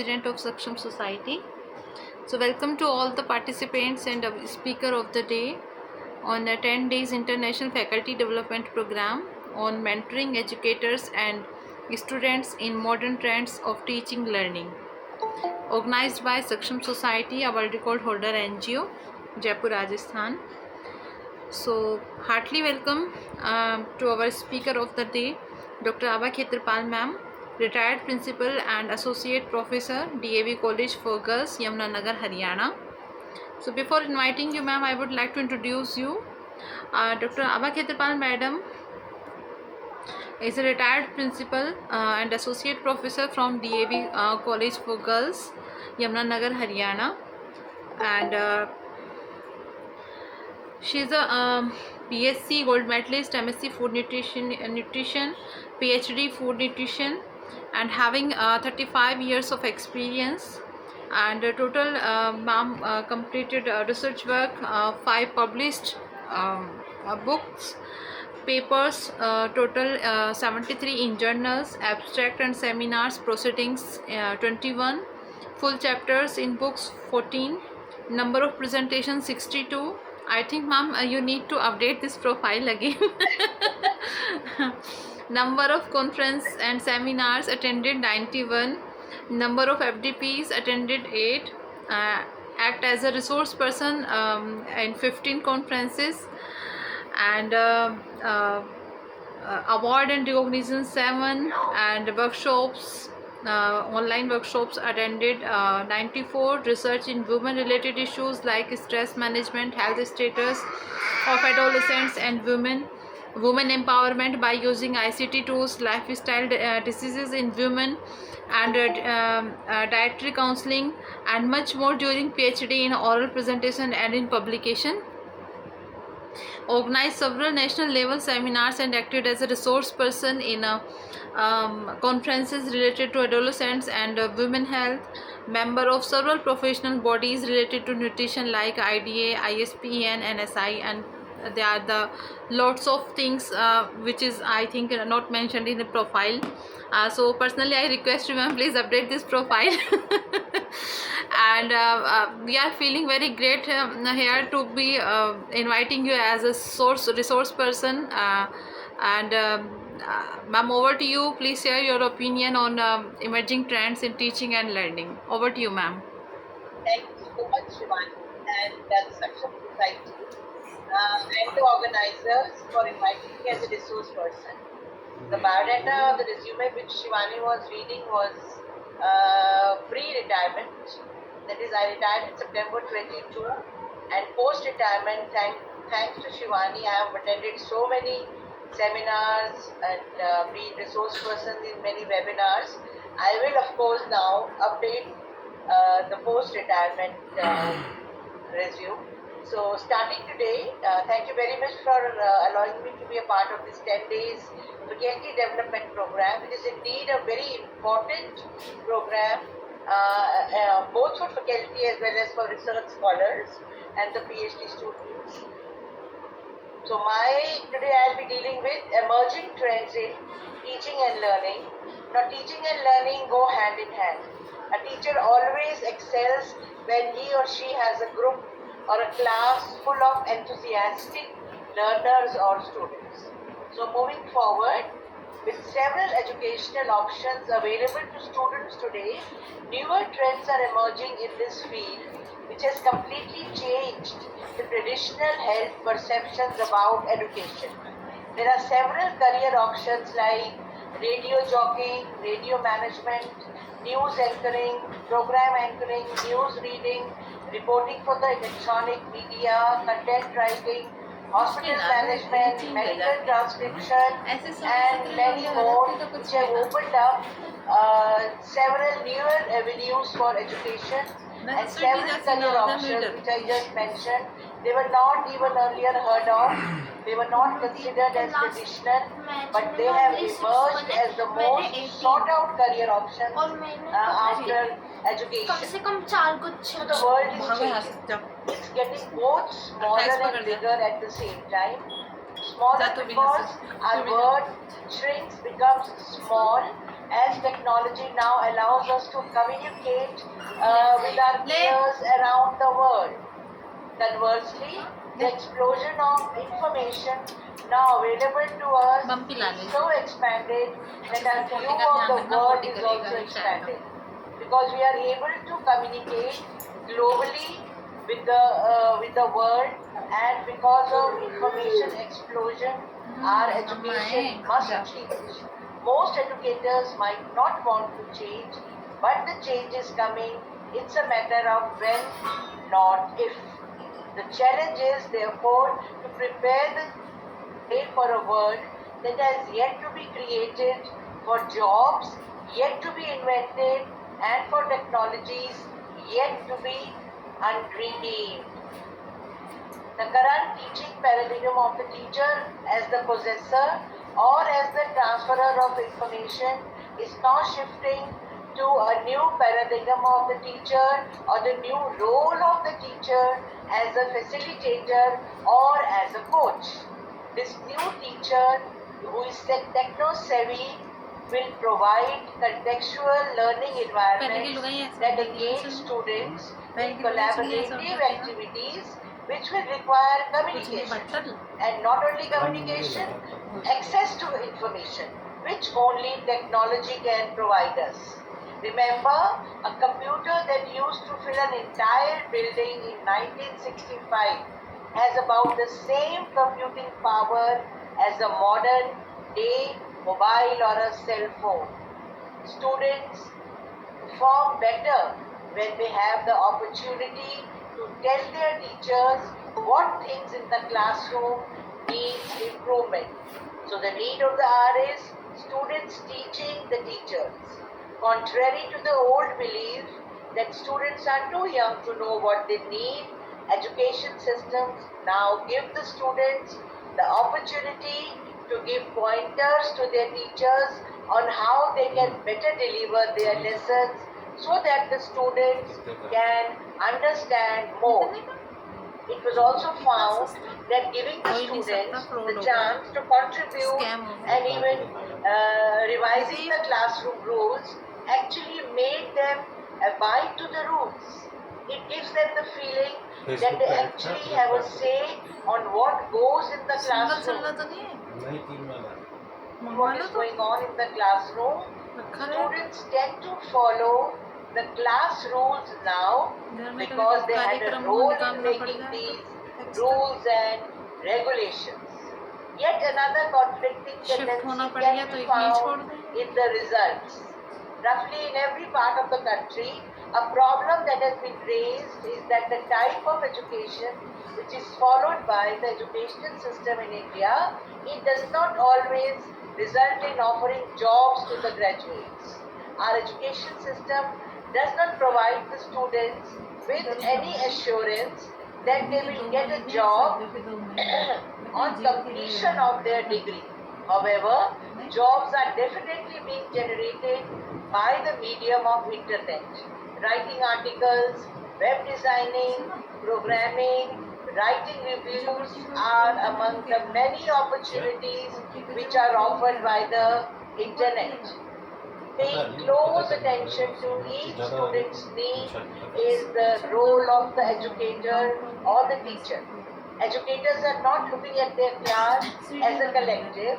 President of Saksham Society. So welcome to all the participants and speaker of the day on a 10 days international faculty development program on mentoring educators and students in modern trends of teaching learning, organized by Saksham Society, a world record holder NGO, Jaipur, Rajasthan. So heartily welcome to our speaker of the day, Dr.Abha khetarpal ma'am, retired principal and associate professor, DAV College for Girls, Yamunanagar, Haryana. So before inviting you ma'am, I would like to introduce you. Dr. Abha khetarpal madam is a retired principal and associate professor from DAV College for Girls, Yamunanagar, Haryana, and she is a BSc Gold Medalist, MSc Food Nutrition, PhD Food Nutrition, and having 35 years of experience. And total ma'am completed research work, 5 published books, papers, total 73 in journals, abstract and seminars, proceedings 21, full chapters in books 14, number of presentations 62. I think ma'am you need to update this profile again. Number of conference and seminars attended 91, number of FDPs attended 8, act as a resource person in 15 conferences, and award and recognition 7, and workshops, online workshops attended 94, research in women related issues like stress management, health status of adolescents and women empowerment by using ICT tools, lifestyle diseases in women, and dietary counseling, and much more during PhD in oral presentation and in publication. Organized several national level seminars and acted as a resource person in conferences related to adolescents and women health. Member of several professional bodies related to nutrition like IDA, ISPN, NSI, and there are the lots of things which is I think not mentioned in the profile. So personally I request you ma'am, please update this profile. And we are feeling very great here to be inviting you as a resource person, and ma'am, over to you. Please share your opinion on emerging trends in teaching and learning. Over to you ma'am. Thank you so much, Shivani, and the Saksham Society and the organizers for inviting me as a resource person. The biodata, the resume which Shivani was reading was pre-retirement. That is, I retired in September 22, and post-retirement, thanks to Shivani, I have attended so many seminars and been resource person in many webinars. I will, of course, now update the post-retirement resume. So, starting today, thank you very much for allowing me to be a part of this 10 days faculty development program. It is indeed a very important program, both for faculty as well as for research scholars and the PhD students. So today I'll be dealing with emerging trends in teaching and learning. Now teaching and learning go hand in hand. A teacher always excels when he or she has a group or a class full of enthusiastic learners or students. So moving forward, with several educational options available to students today, newer trends are emerging in this field, which has completely changed the traditional held perceptions about education. There are several career options like radio jockeying, radio management, news anchoring, program anchoring, news reading, reporting for the electronic media, content writing, hospital management, medical transcription, and many more, which have opened up several newer avenues for education and several career options which I just mentioned. They were not even earlier heard of, they were not considered as traditional, but they have emerged as the most sought out career options after education. So the world is changing. It's getting both smaller and bigger at the same time. Smaller because our word shrinks, becomes small, as technology now allows us to communicate with our peers around the world. Conversely, the explosion of information now available to us is so expanded that our view of the world is also expanded, because we are able to communicate globally with the world, and because of information explosion, our education must change. Most educators might not want to change, but the change is coming. It's a matter of when, not if. The challenge is, therefore, to prepare the way for a world that has yet to be created, for jobs yet to be invented, and for technologies yet to be undreamed. The current teaching paradigm of the teacher as the possessor or as the transferer of information is now shifting to a new paradigm of the teacher, or the new role of the teacher as a facilitator or as a coach. This new teacher, who is techno-savvy, will provide contextual learning environments that engage students in collaborative activities which will require communication, and not only communication, access to information, which only technology can provide us. Remember, a computer that used to fill an entire building in 1965 has about the same computing power as a modern day mobile or a cell phone. Students perform better when they have the opportunity to tell their teachers what things in the classroom needs improvement. So the need of the hour is students teaching the teachers. Contrary to the old belief that students are too young to know what they need, education systems now give the students the opportunity to give pointers to their teachers on how they can better deliver their lessons, so that the students can understand more. It was also found that giving the students the chance to contribute and even revising the classroom rules actually made them abide to the rules. It gives them the feeling that they actually have a say on what goes in the classroom. What is going on in the classroom? Students tend to follow the class rules now because they had a role in making these rules and regulations. Yet another conflicting tendency can be found in the results. Roughly in every part of the country, a problem that has been raised is that the type of education which is followed by the educational system in India, it does not always result in offering jobs to the graduates. Our education system does not provide the students with any assurance that they will get a job on completion of their degree. However, jobs are definitely being generated by the medium of internet. Writing articles, web designing, programming, writing reviews are among the many opportunities which are offered by the internet. Paying close attention to each student's need is the role of the educator or the teacher. Educators are not looking at their class as a collective.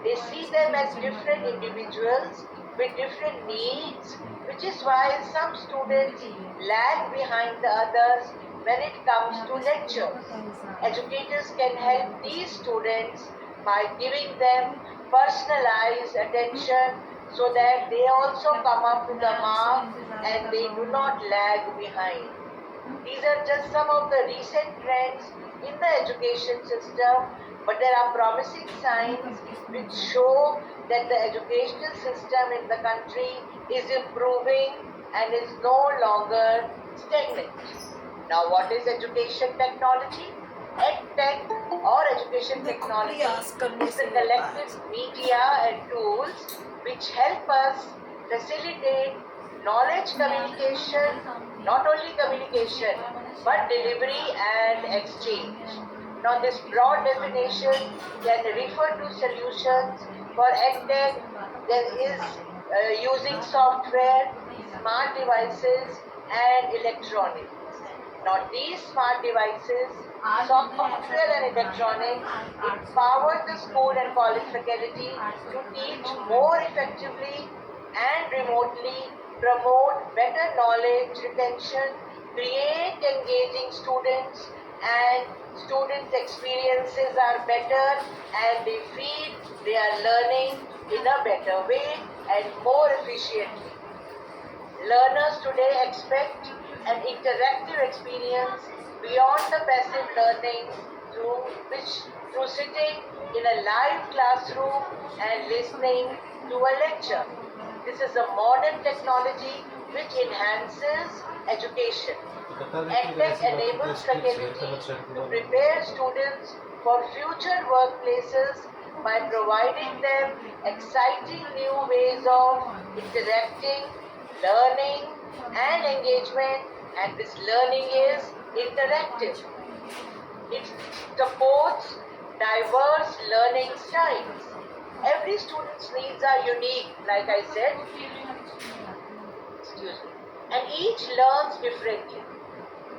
They see them as different individuals with different needs, which is why some students lag behind the others when it comes to lectures. Educators can help these students by giving them personalized attention so that they also come up to the mark and they do not lag behind. These are just some of the recent trends in the education system, but there are promising signs which show that the educational system in the country is improving and is no longer stagnant. Now, what is education technology? EdTech or education technology is the collective media and tools which help us facilitate knowledge communication, not only communication, but delivery and exchange. Now, this broad definition can refer to solutions for EdTech. There is using software, smart devices, and electronics. Now, these smart devices, software and electronics empower the school and college faculty to teach more effectively and remotely, promote better knowledge retention, create engaging students, and students' experiences are better and they feel they are learning in a better way and more efficiently. Learners today expect an interactive experience beyond the passive learning through sitting in a live classroom and listening to a lecture. This is a modern technology which enhances education. EdTech enables faculty to prepare students for future workplaces by providing them exciting new ways of interacting, learning, and engagement, and this learning is interactive. It supports diverse learning styles. Every student's needs are unique, like I said, and each learns differently.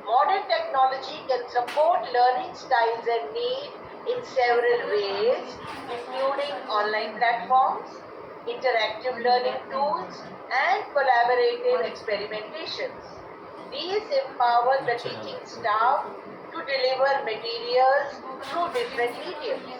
Modern technology can support learning styles and need in several ways, including online platforms, interactive learning tools, and collaborative experimentations. These empower the teaching staff to deliver materials through different mediums.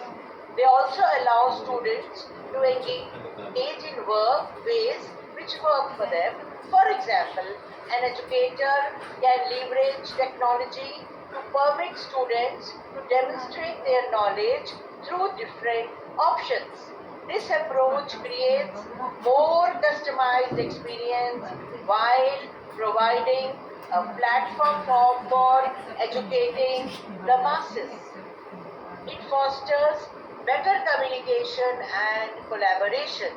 They also allow students to engage in work ways which work for them. For example, an educator can leverage technology to permit students to demonstrate their knowledge through different options. This approach creates more customized experience while providing a platform for educating the masses. It fosters better communication and collaborations.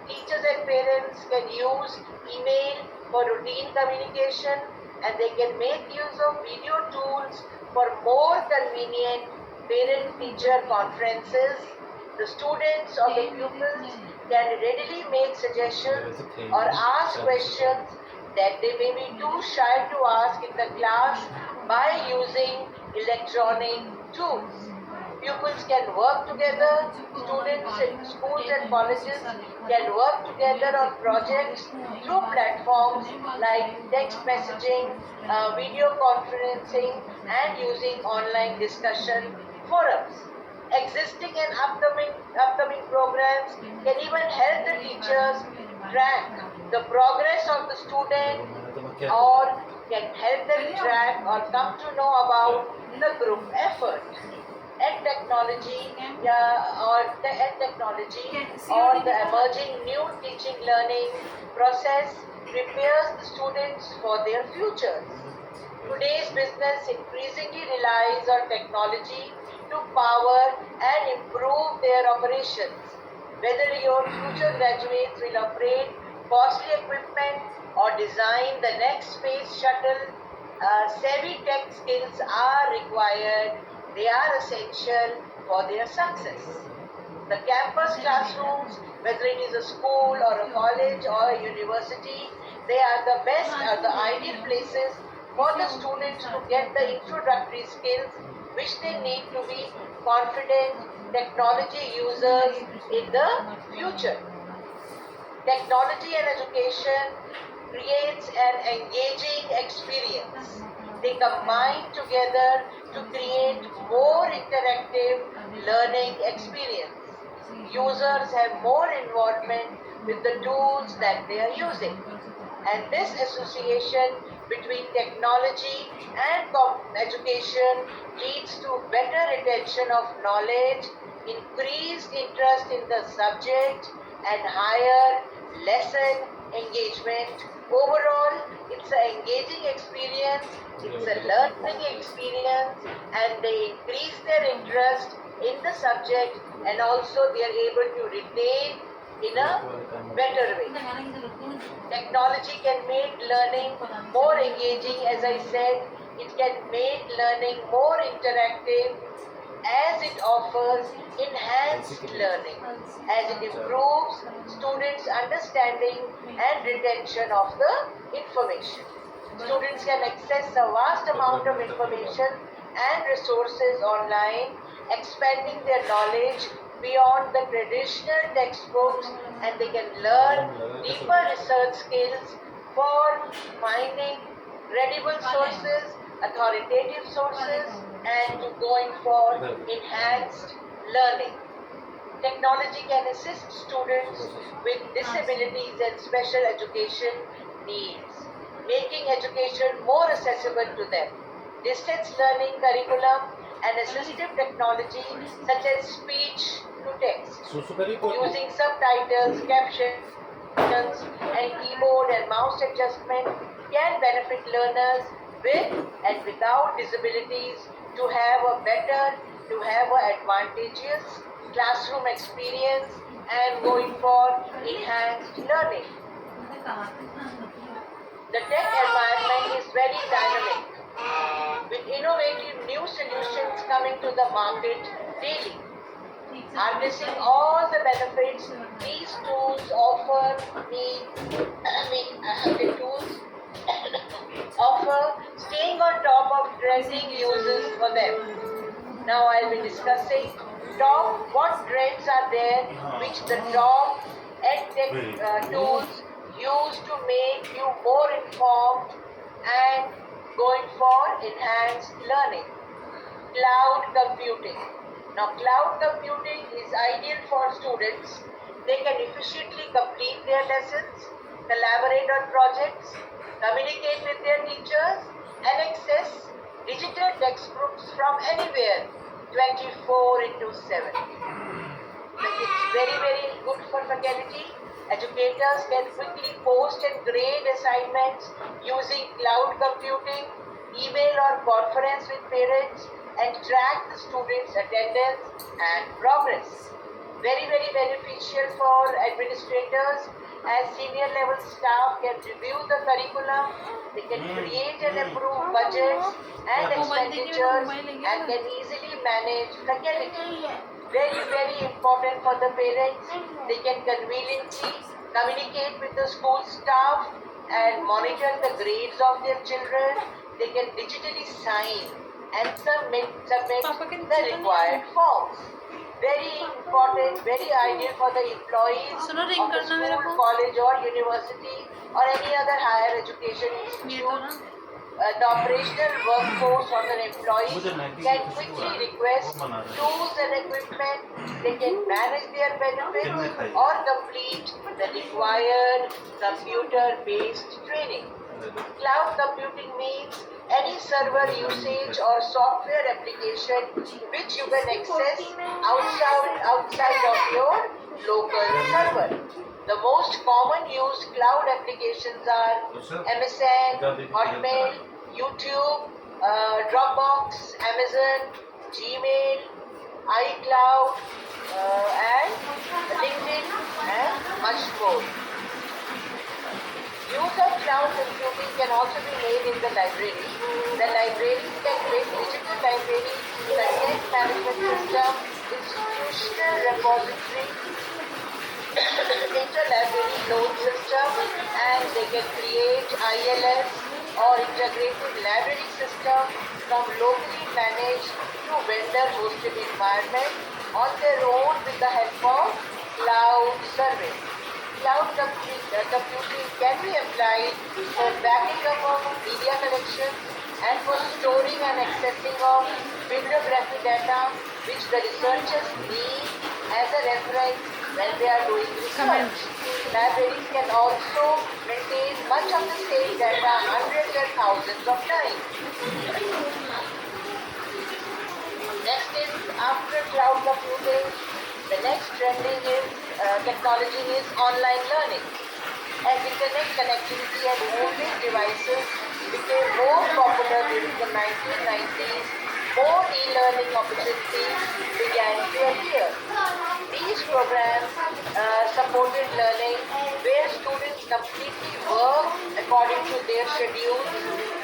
Teachers and parents can use email for routine communication and they can make use of video tools for more convenient parent-teacher conferences. The students or the pupils can readily make suggestions or ask questions that they may be too shy to ask in the class by using electronic tools. Pupils can work together, students in schools and colleges can work together on projects through platforms like text messaging, video conferencing, and using online discussion forums. Existing and upcoming programs can even help the teachers track the progress of the student or can help them track or come to know about the group effort. Technology or the emerging new teaching learning process prepares the students for their futures. Today's business increasingly relies on technology to power and improve their operations. Whether your future graduates will operate costly equipment or design the next space shuttle, savvy tech skills are required. They are essential for their success. The campus classrooms, whether it is a school or a college or a university, they are the best or the ideal places for the students to get the introductory skills which they need to be confident technology users in the future. Technology and education creates an engaging experience. They combine together to create more interactive learning experience. Users have more involvement with the tools that they are using. And this association between technology and education leads to better retention of knowledge, increased interest in the subject, and higher lesson engagement. Overall, it's an engaging experience, it's a learning experience, and they increase their interest in the subject and also they are able to retain in a better way. Technology can make learning more engaging, as I said, it can make learning more interactive, as it offers enhanced learning, as it improves students' understanding and retention of the information. Students can access a vast amount of information and resources online, expanding their knowledge beyond the traditional textbooks, and they can learn deeper research skills for finding credible sources, authoritative sources, and to going for enhanced learning. Technology can assist students with disabilities and special education needs, making education more accessible to them. Distance learning curriculum and assistive technology such as speech to text, using subtitles, captions, and keyboard and mouse adjustment can benefit learners with and without disabilities to have a advantageous classroom experience and going for enhanced learning. The tech environment is very dynamic, with innovative new solutions coming to the market daily. Harnessing all the benefits these tools offer staying on top of trending uses for them. Now I'll be discussing what trends are there which the top EdTech tools use to make you more informed and going for enhanced learning. Cloud computing. Now cloud computing is ideal for students. They can efficiently complete their lessons, collaborate on projects, communicate with their teachers, and access digital textbooks from anywhere 24/7. It's very good for faculty. Educators can quickly post and grade assignments using cloud computing, email or conference with parents, and track the students' attendance and progress. Very beneficial for administrators, as senior level staff can review the curriculum, they can create and approve budgets and expenditures, and can easily manage faculty. Very important for the parents. They can conveniently communicate with the school staff and monitor the grades of their children. They can digitally sign and submit the required forms. Very important, very ideal for the employees of the school, college or university or any other higher education institute. The operational workforce or the employees can quickly request tools and equipment. They can manage their benefits or complete the required computer-based training. Cloud computing means any server usage or software application which you can access outside of your local server. The most common used cloud applications are MSN, Hotmail, YouTube, Dropbox, Amazon, Gmail, iCloud, and LinkedIn, and much more. Use of cloud computing can also be made in the library. The libraries can create digital library, content management system, institutional repository, interlibrary loan system, and they can create ILS or integrated library system from locally managed to vendor hosted environment on their own with the help of cloud service. Cloud computing can be applied for backing up of media collections and for storing and accessing of bibliography data which the researchers need as a reference when they are doing research. Libraries can also maintain much of the same data hundreds and thousands of times. Next is, after cloud computing, the next trending is technology is online learning. As internet connectivity and mobile devices became more popular during the 1990s, more e-learning opportunities began to appear. These programs supported learning where students completely work according to their schedules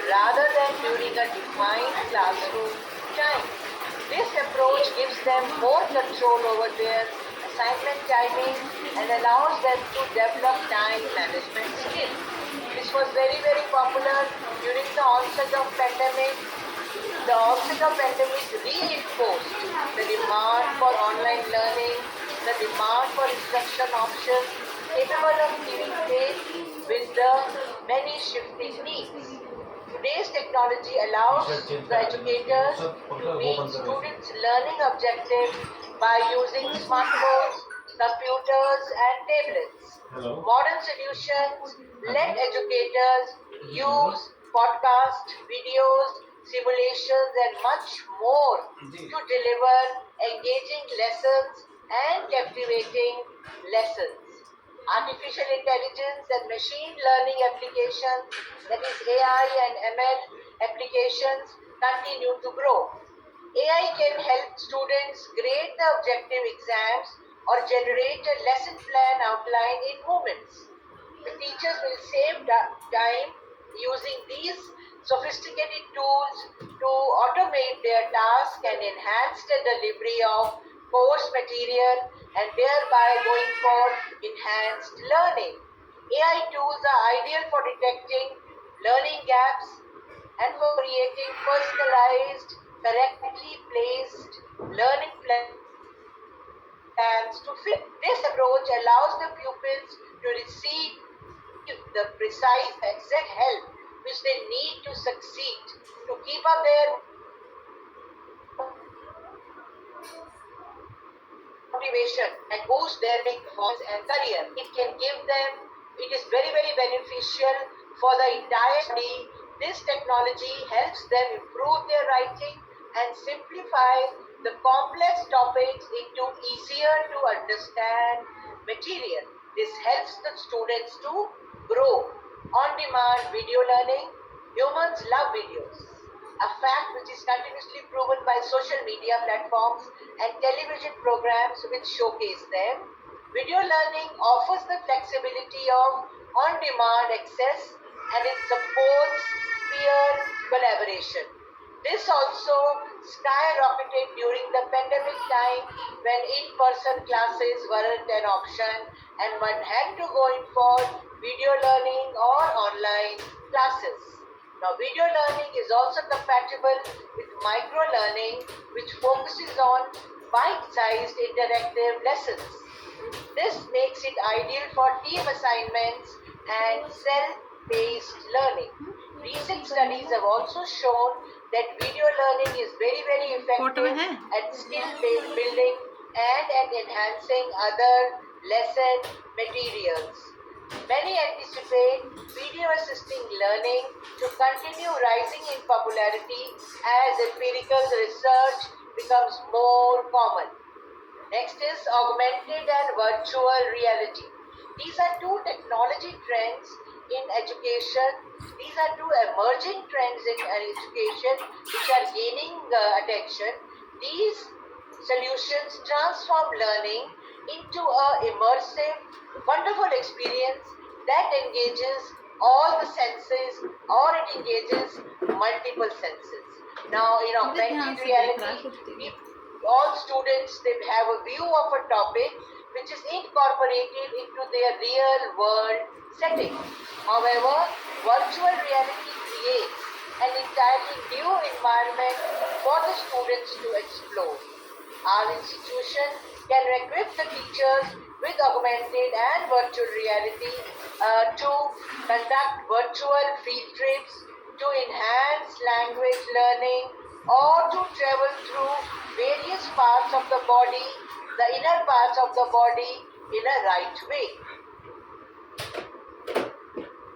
rather than during a defined classroom time. This approach gives them more control over their assignment timing and allows them to develop time management skills. This was very, very popular during the onset of pandemic. The onset of pandemic reinforced the demand for online learning, the demand for instruction options capable of keeping pace with the many shifting needs. Today's technology allows the educators to meet students' learning objectives by using smartphones, computers, and tablets. Modern solutions let educators use podcasts, videos, simulations, and much more to deliver engaging lessons and captivating lessons. Artificial intelligence and machine learning applications, that is AI and ML applications, continue to grow. AI can help students grade the objective exams or generate a lesson plan outline in moments. The teachers will save time using these sophisticated tools to automate their task and enhance the delivery of course material and thereby going for enhanced learning. AI tools are ideal for detecting learning gaps and for creating personalized, correctly placed learning plans to fit. This approach allows the pupils to receive the precise exact help which they need to succeed, to keep up their motivation and boost their performance and career. It is very, very beneficial for the entire study. This technology helps them improve their writing and simplify the complex topics into easier to understand material. This helps the students to grow. On-demand video learning. Humans love videos, a fact which is continuously proven by social media platforms and television programs which showcase them. Video learning offers the flexibility of on-demand access and it supports peer collaboration. This also skyrocketed during the pandemic time when in-person classes weren't an option and one had to go in for video learning or online classes. Now, video learning is also compatible with micro-learning, which focuses on bite-sized interactive lessons. This makes it ideal for team assignments and self-paced learning. Recent studies have also shown that video learning is very, very effective at skill-based building and at enhancing other lesson materials. Many anticipate video assisting learning to continue rising in popularity as empirical research becomes more common. Next is augmented and virtual reality. These are two technology trends in education. These are two emerging trends in education which are gaining attention. These solutions transform learning into an immersive, wonderful experience that engages all the senses or it engages multiple senses. Now, in augmented reality, all students, they have a view of a topic which is incorporated into their real world setting. However, virtual reality creates an entirely new environment for the students to explore. Our institution can equip the teachers with augmented and virtual reality to conduct virtual field trips, to enhance language learning, or to travel through various parts of the body, the inner parts of the body in a right way.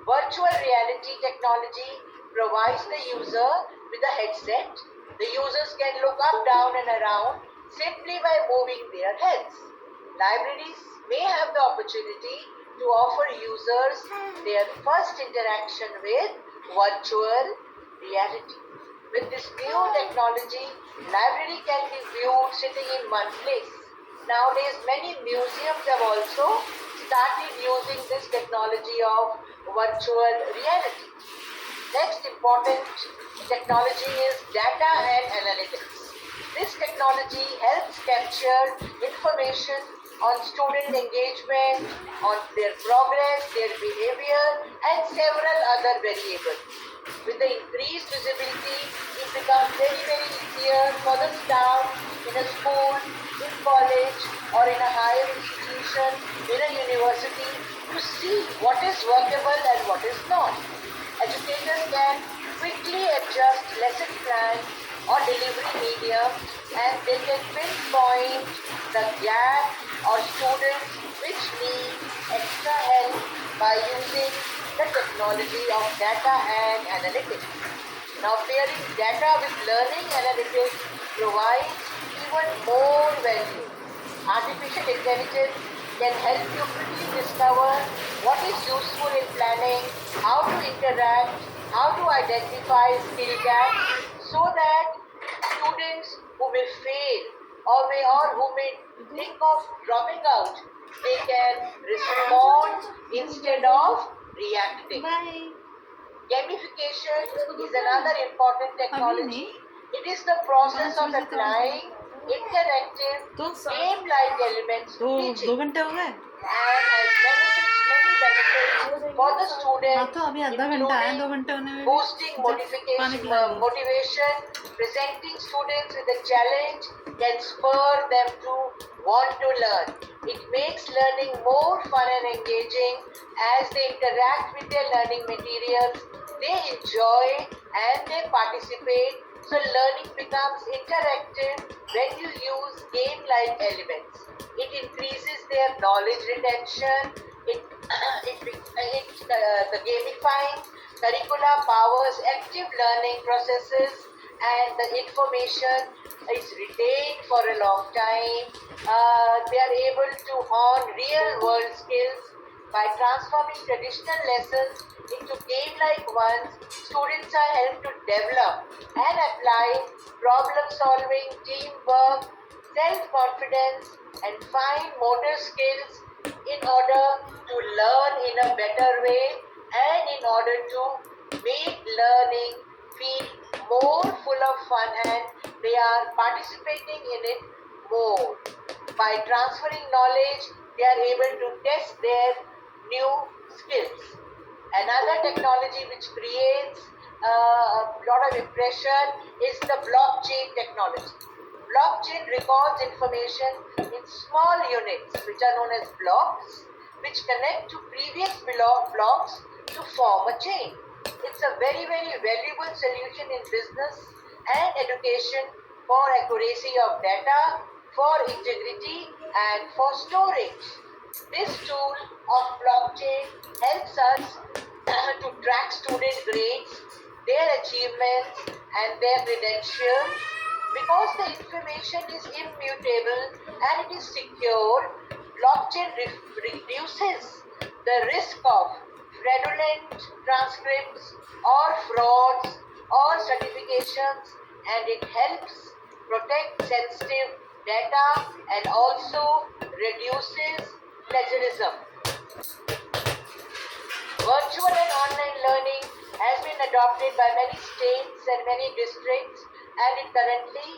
Virtual reality technology provides the user with a headset. The users can look up, down and around simply by moving their heads. Libraries may have the opportunity to offer users their first interaction with virtual reality. With this new technology, library can be viewed sitting in one place. Nowadays, many museums have also started using this technology of virtual reality. Next important technology is data and analytics. This technology helps capture information on student engagement, on their progress, their behavior, and several other variables. With the increased visibility, it becomes very, very easier for the staff in a school, in college, or in a higher institution, in a university, to see what is workable and what is not. Educators can quickly adjust lesson plans or delivery medium, and they can pinpoint the gap or students which need extra help by using the technology of data and analytics. Now, pairing data with learning analytics provides even more value. Artificial intelligence can help you quickly discover what is useful in planning, how to interact, how to identify skill gaps, so that students who may fail or who may think of dropping out, they can respond instead of reacting. Bye. Gamification is another important technology. It is the process of applying interactive game-like elements to teaching and has many benefits for the student, including boosting motivation, presenting students with a challenge can spur them to want to learn. It makes learning more fun and engaging as they interact with their learning materials, they enjoy and they participate. So learning becomes interactive when you use game-like elements. It increases their knowledge retention. The gamifying curricula powers active learning processes, and the information is retained for a long time. They are able to hone real-world skills by transforming traditional lessons into game-like ones. Students are helped to develop and apply problem-solving, teamwork, self-confidence, and fine motor skills in order to learn in a better way and in order to make learning feel more full of fun, and they are participating in it more. By transferring knowledge, they are able to test their new skills. Another technology which creates a lot of impression is the blockchain technology. Blockchain records information in small units which are known as blocks, which connect to previous blocks to form a chain. It's a very, very valuable solution in business and education for accuracy of data, for integrity, and for storage. This tool of blockchain helps us to track student grades, their achievements, and their credentials. Because the information is immutable and it is secure, blockchain reduces the risk of fraudulent transcripts or frauds or certifications, and it helps protect sensitive data and also reduces plagiarism. Virtual and online learning has been adopted by many states and many districts, and it currently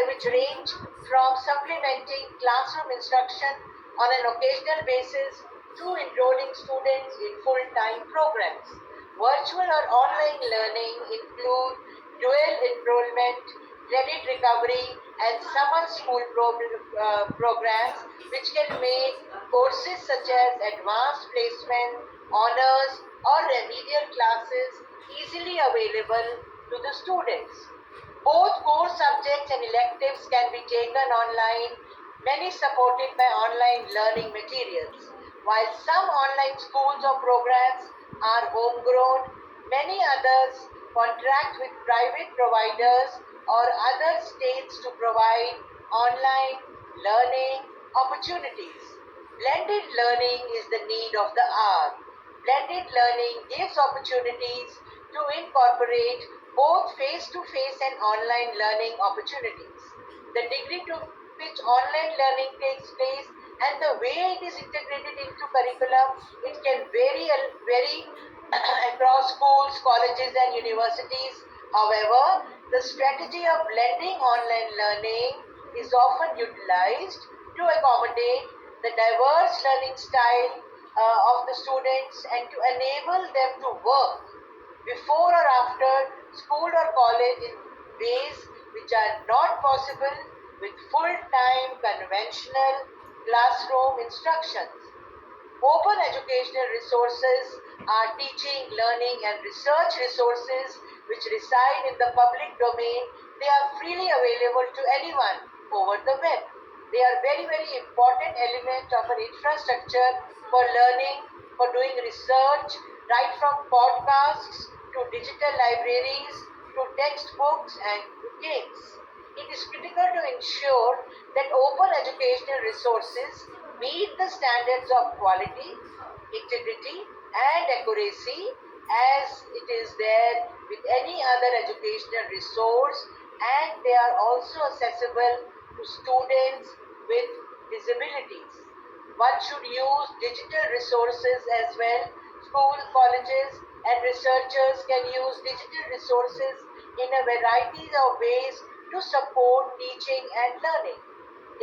which range from supplementing classroom instruction on an occasional basis to enrolling students in full-time programs. Virtual or online learning include dual enrollment, credit recovery, and summer school programs, which can make courses such as advanced placement, honors, or remedial classes easily available to the students. Both core subjects and electives can be taken online, many supported by online learning materials. While some online schools or programs are homegrown, many others contract with private providers or other states to provide online learning opportunities. Blended learning is the need of the hour. Blended learning gives opportunities to incorporate both face-to-face and online learning opportunities. The degree to which online learning takes place and the way it is integrated into curriculum, it can vary across schools, colleges, and universities. However, The strategy of blending online learning is often utilized to accommodate the diverse learning style of the students and to enable them to work before or after school or college in ways which are not possible with full-time conventional classroom instructions. Open educational resources are teaching, learning, and research resources which reside in the public domain. They are freely available to anyone over the web. They are very, very important element of an infrastructure for learning, for doing research, right from podcasts to digital libraries to textbooks and to games. It is critical to ensure that open educational resources meet the standards of quality, integrity, and accuracy as it is there with any other educational resource, and they are also accessible to students with disabilities. One should use digital resources as well. Schools, colleges, and researchers can use digital resources in a variety of ways to support teaching and learning.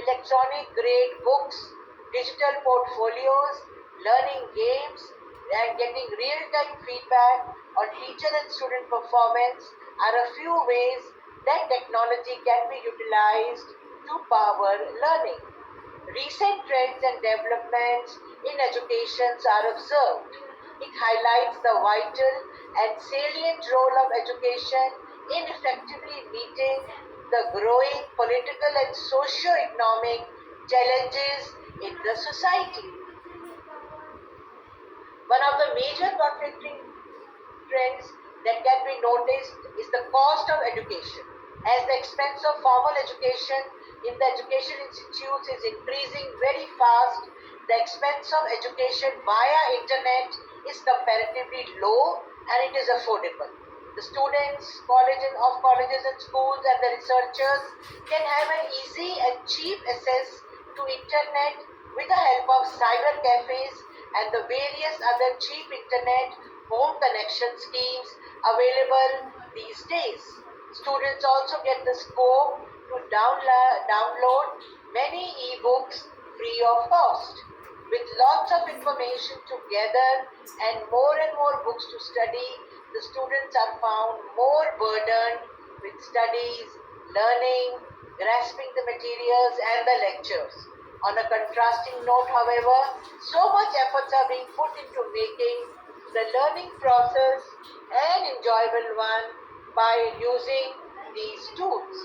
Electronic grade books, digital portfolios, learning games, and getting real-time feedback on teacher and student performance are a few ways that technology can be utilized to power learning. Recent trends and developments in education are observed. It highlights the vital and salient role of education in effectively meeting the growing political and socio-economic challenges in the society. One of the major conflicting trends that can be noticed is the cost of education. As the expense of formal education in the education institutes is increasing very fast, the expense of education via internet is comparatively low and it is affordable. The students of colleges and schools and the researchers can have an easy and cheap access to internet with the help of cyber cafes and the various other cheap internet home connection schemes available these days. Students also get the scope to download many e-books free of cost. With lots of information to gather and more books to study, the students are found more burdened with studies, learning, grasping the materials and the lectures. On a contrasting note, however, so much efforts are being put into making the learning process an enjoyable one by using these tools.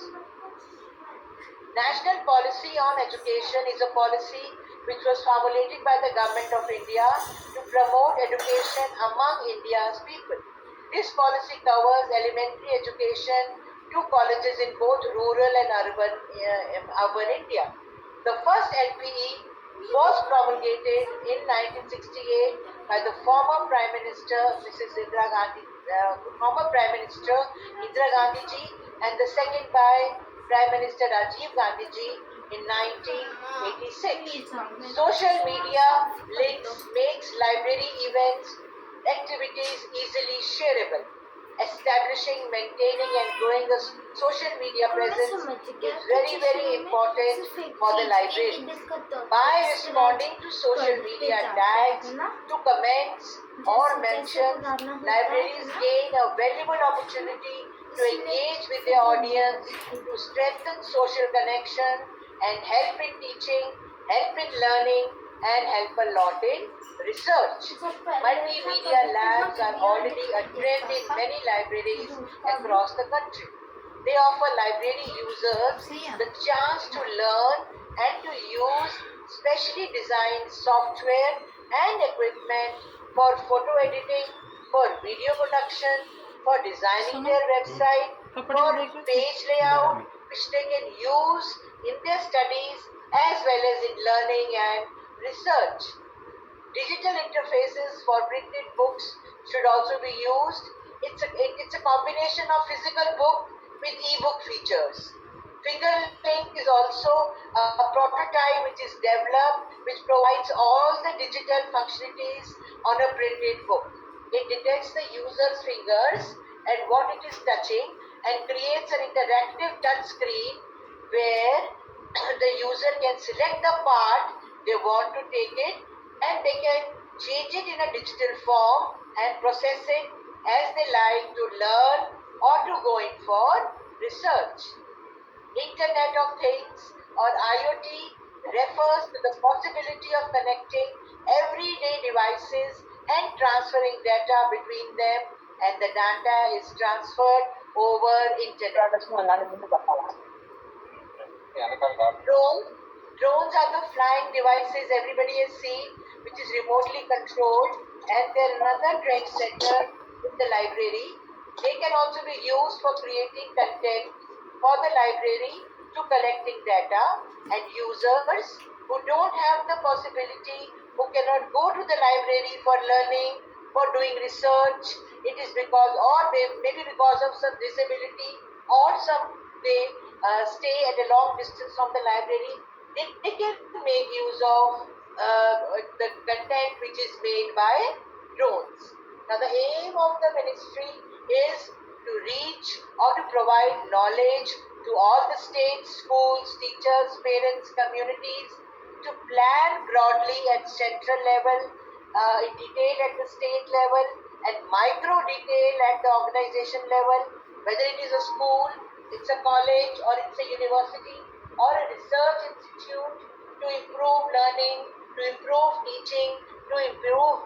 National policy on education is a policy which was formulated by the Government of India to promote education among India's people. This policy covers elementary education to colleges in both rural and urban India. The first LPE was promulgated in 1968 by the former Prime Minister Indira Gandhi ji, and the second by Prime Minister Rajiv Gandhi ji in 1986. Social media links makes library events activities easily shareable. Establishing, maintaining and growing a social media presence is very important for the library. By responding to social media tags, to comments or mentions, libraries gain a valuable opportunity to engage with their audience, to strengthen social connection and help in teaching, help in learning and help a lot in research. Multimedia labs are already a trend in many libraries across the country. They offer library users the chance to learn and to use specially designed software and equipment for photo editing, for video production, for designing their website, for page layout, which they can use in their studies as well as in learning and research. Digital interfaces for printed books should also be used. It's a combination of physical book with e-book features. Fingerlink is also a prototype which is developed, which provides all the digital functionalities on a printed book. It detects the user's fingers and what it is touching and creates an interactive touch screen where the user can select the part they want to take it, and they can change it in a digital form and process it as they like to learn or to go in for research. Internet of Things or IoT refers to the possibility of connecting everyday devices and transferring data between them, and the data is transferred over internet. Drones are the flying devices everybody has seen, which is remotely controlled, and they're another trendsetter in the library. They can also be used for creating content for the library, to collecting data, and users who don't have the possibility, who cannot go to the library for learning, for doing research, it is because, or maybe because of some disability, or some they stay at a long distance from the library, they can make use of the content which is made by drones. Now the aim of the ministry is to reach or to provide knowledge to all the states, schools, teachers, parents, communities, to plan broadly at central level, in detail at the state level, and micro detail at the organization level, whether it is a school, it's a college, or it's a university, or a research institute, to improve learning, to improve teaching, to improve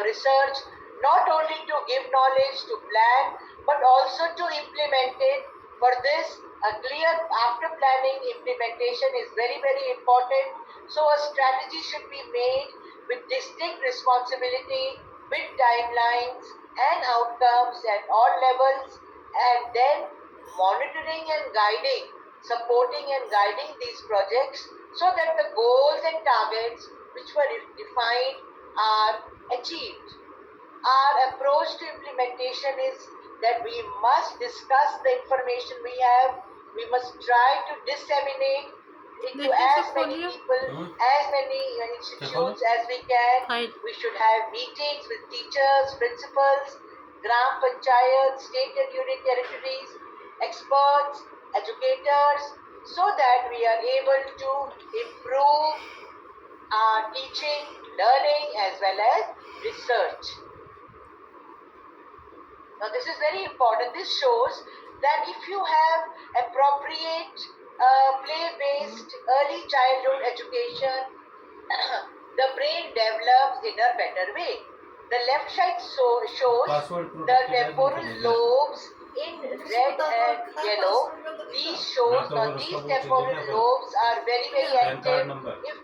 research, not only to give knowledge, to plan, but also to implement it. For this, a clear after planning implementation is very, very important. So a strategy should be made with distinct responsibility, with timelines and outcomes at all levels, and then monitoring and guiding, supporting and guiding these projects so that the goals and targets which were defined are achieved. Our approach to implementation is that we must discuss the information we have, we must try to disseminate it to as many people, as many institutes as we can. We should have meetings with teachers, principals, gram panchayats, state and union territories, experts, educators, so that we are able to improve our teaching, learning, as well as research. Now this is very important. This shows that if you have appropriate play-based early childhood education, the brain develops in a better way. The left side shows the temporal lobes in red and yellow. These temporal lobes are very, very active if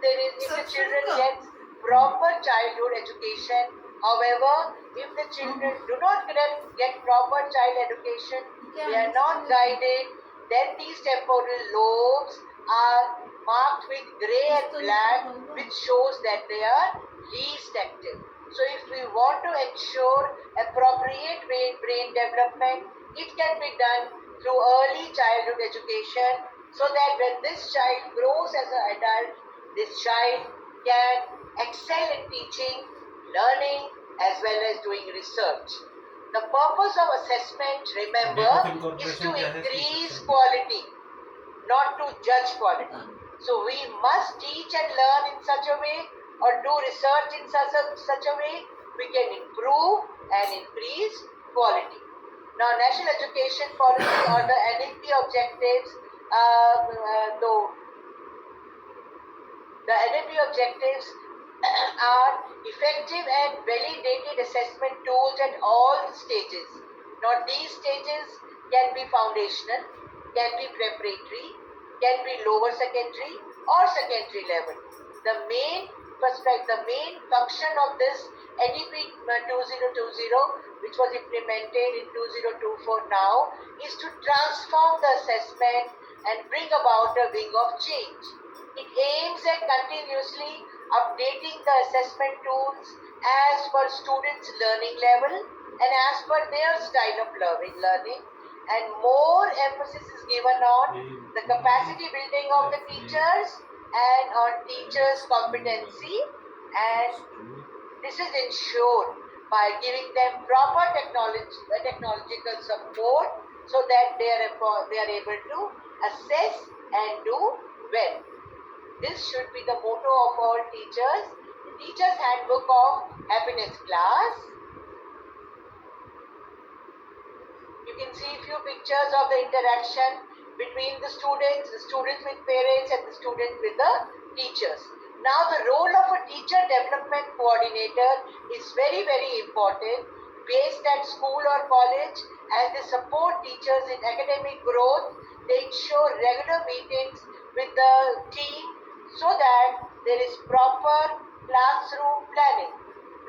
the children get proper childhood education. However, if the children do not get proper child education, they are not guided, then these temporal lobes are marked with grey and black, which shows that they are least active. So if we want to ensure appropriate brain development, it can be done through early childhood education, so that when this child grows as an adult, this child can excel in teaching, learning, as well as doing research. The purpose of assessment, remember, is to increase quality, not to judge quality. So we must teach and learn in such a way, or do research in such a way, we can improve and increase quality. Now, National Education Policy or the NEP objectives, the NEP objectives are effective and validated assessment tools at all stages. Now, these stages can be foundational, can be preparatory, can be lower secondary or secondary level. The main function of this NEP 2020, which was implemented in 2024 now, is to transform the assessment and bring about a wing of change. It aims at continuously updating the assessment tools as per students' learning level and as per their style of learning, and more emphasis is given on the capacity building of the teachers and on teachers' competency, and this is ensured by giving them proper technological support so that they are able to assess and do well. This should be the motto of all teachers. The Teacher's Handbook of Happiness class. You can see a few pictures of the interaction between the students with parents, and the students with the teachers. Now the role of a teacher development coordinator is very, very important, based at school or college, as they support teachers in academic growth. They ensure regular meetings with the team so that there is proper classroom planning.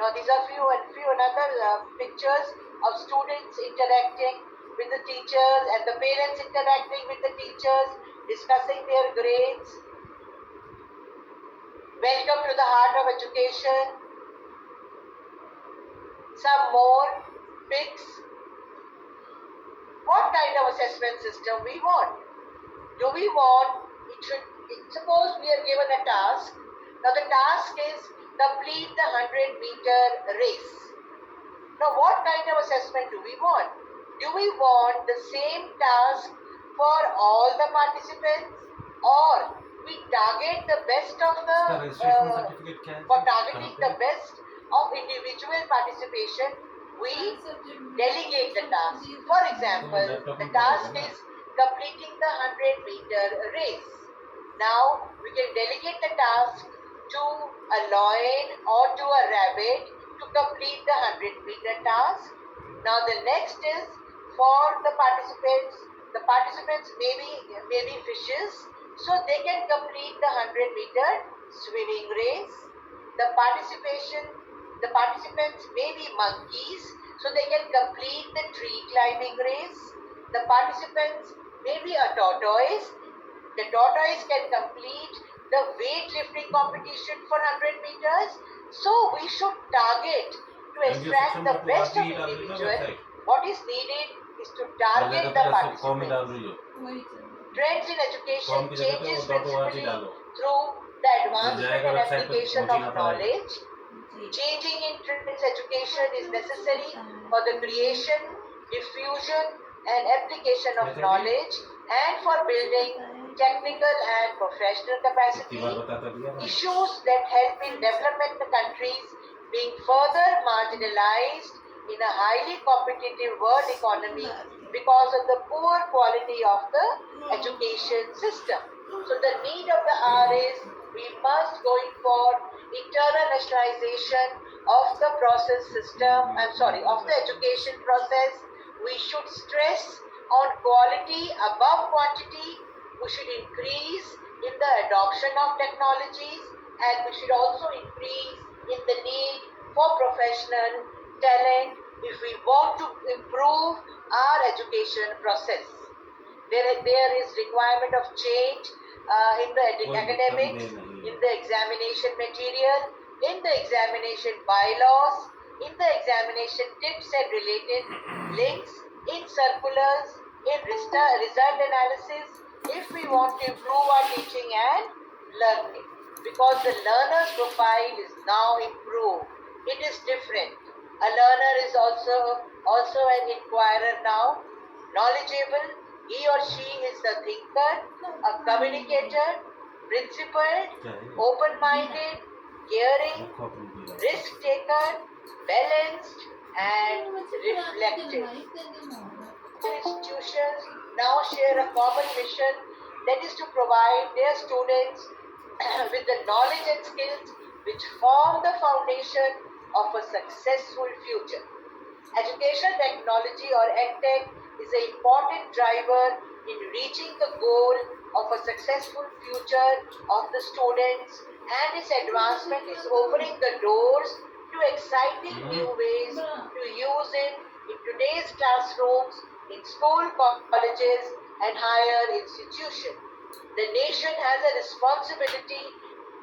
Now these are few another pictures of students interacting with the teachers and the parents interacting with the teachers, discussing their grades. Welcome to the heart of education. Some more pics. What kind of assessment system we want? Do we want, suppose we are given a task. Now the task is complete the 100-meter race. Now what kind of assessment do we want? Do we want the same task for all the participants, or we target the best of for targeting the best of individual participation, we delegate the task. For example, the task is completing the 100-meter race. Now we can delegate the task to a lion or to a rabbit to complete the 100-meter task. Now the next is for the participants. The participants may be fishes, so they can complete the 100-meter swimming race. The participants may be monkeys, so they can complete the tree climbing race. The participants may be a tortoise. The tortoise can complete the weightlifting competition for 100 meters. So we should target to extract the best of individual. What is needed is to target the participants. Trends in education changes principally through the advancement and application of knowledge. Changing in trends education is necessary for the creation, diffusion and application of knowledge, and for building technical and professional capacity. Issues that help in development the countries being further marginalized in a highly competitive world economy because of the poor quality of the education system. So the need of the hour is we must going for internationalization of the of the education process. We should stress on quality above quantity. We should increase in the adoption of technologies, and we should also increase in the need for professional talent if we want to improve our education process. There is requirement of change in the academics, in the examination material, in the examination bylaws, in the examination tips and related links, in circulars, in result analysis, if we want to improve our teaching and learning. Because the learner's profile is now improved. It is different. A learner is also an inquirer now, knowledgeable. He or she is a thinker, a communicator, principled, open-minded, caring, risk-taker, balanced, and reflective. Institutions now share a common mission, that is to provide their students with the knowledge and skills which form the foundation of a successful future. Educational technology or EdTech is an important driver in reaching the goal of a successful future of the students, and its advancement is opening the doors to exciting new ways to use it in today's classrooms, in school, colleges and higher institutions. The nation has a responsibility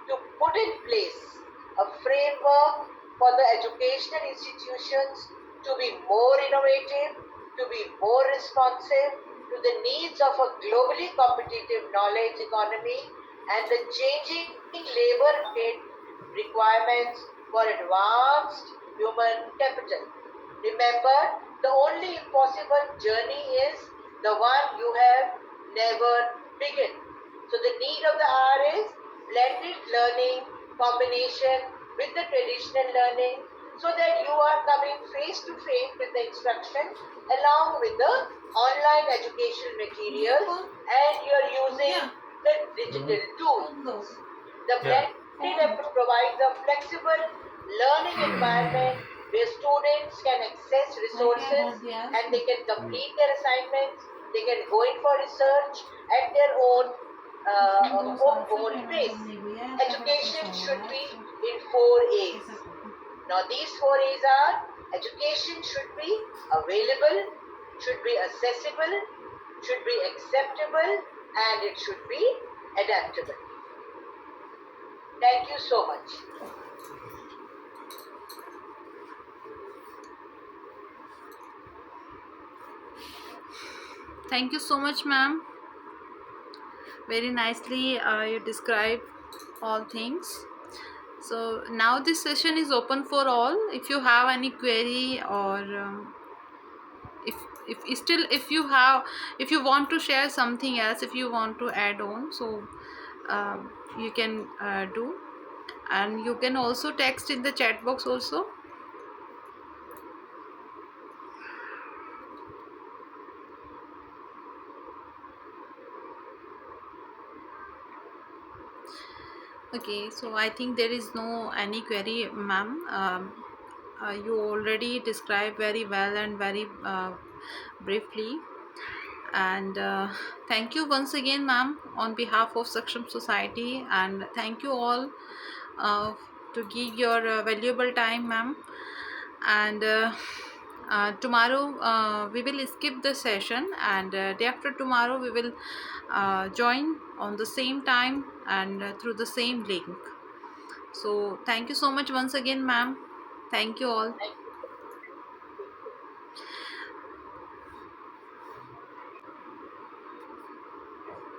to put in place a framework for the educational institutions to be more innovative, to be more responsive to the needs of a globally competitive knowledge economy and the changing labor market requirements for advanced human capital. Remember, the only possible journey is the one you have never begun. So the need of the hour is blended learning combination with the traditional learning, so that you are coming face to face with the instruction along with the online educational materials, and you are using the digital tools. The blended approach provides a flexible learning environment where students can access resources and they can complete their assignments, they can go in for research at their own pace. Education should be in 4 A's. Now these 4 A's are: education should be available, should be accessible, should be acceptable, and it should be adaptable. Thank you so much. Thank you so much, ma'am. Very nicely you describe all things. So now this session is open for all. If you have any query, or if still if you want to share something else, if you want to add on, so you can do, and you can also text in the chat box also. Okay, so I think there is no any query, ma'am. You already described very well and very briefly, and thank you once again, ma'am, on behalf of Saksham Society, and thank you all to give your valuable time, ma'am. And tomorrow we will skip the session, and day after tomorrow we will join on the same time and through the same link. So thank you so much once again, ma'am. Thank you all.